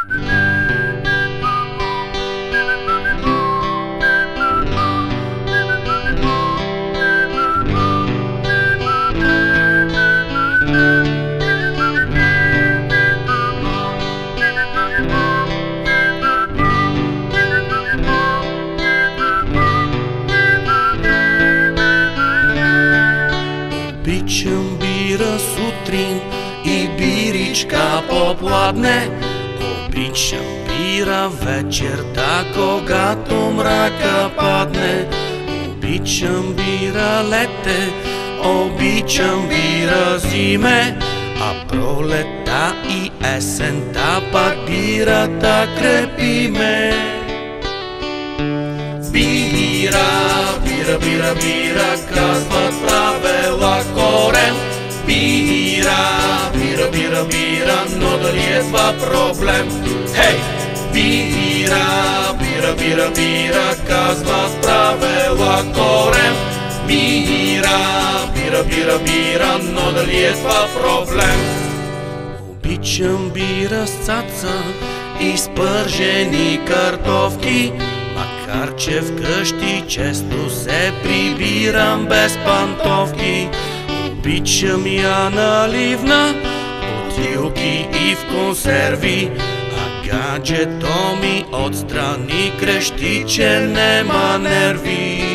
Обичам бира сутрин и биричка попладне. Обичам бира вечерта, когато мрака падне. Обичам бира лете, обичам бира зиме, а пролета и есента пак бирата крепи ме. Бира, бира, бира, бира, казват правила корем. Бира, бира, бира, бира, но дали е това проблем? Хей! Бира, бира, бира, бира, казват правила корем. Бира, бира, бира, бира, но дали е това проблем? Обичам бира с цаца и спържени картофки, макар че вкъщи често се прибирам без пантовки. Обичам я наливна, бутилки и в консерви, а гаджето ми отстрани крещи, че нема нерви.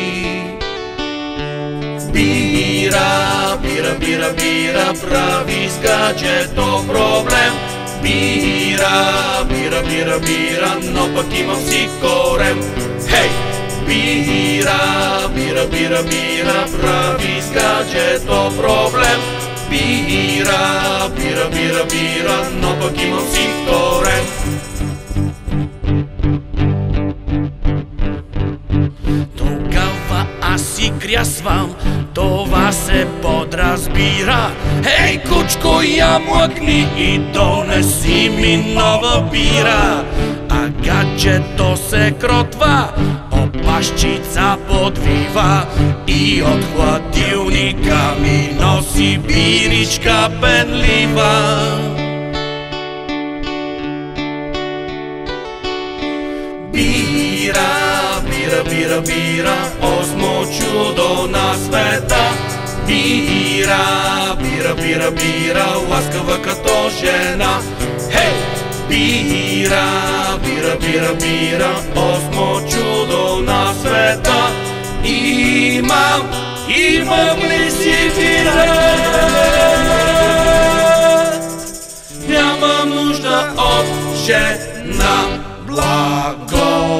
Бира, бира, бира, бира, прави с гаджето проблем. Бира, бира, бира, бира, но пък имам си корем. Хей! Бира, бира, бира, бира, прави с гаджето проблем. Бира, бира, бира, бира, но пък имам си корем. Тогава аз си крясвам, това се подразбира. Ей, кучко, я млъкни и донеси ми нова бира. А гаджето се кротва, опашчица подвива и от хладилника ми носи биричка пенлива. Бира, бира, бира, бира, осмо чудо на света. Бира, бира, бира, бира, ласкава като жена. Хей! Бира, бира, бира, бира, осмо чудо на света. Имам ли си бира? Нямам нужда от жена. Благо!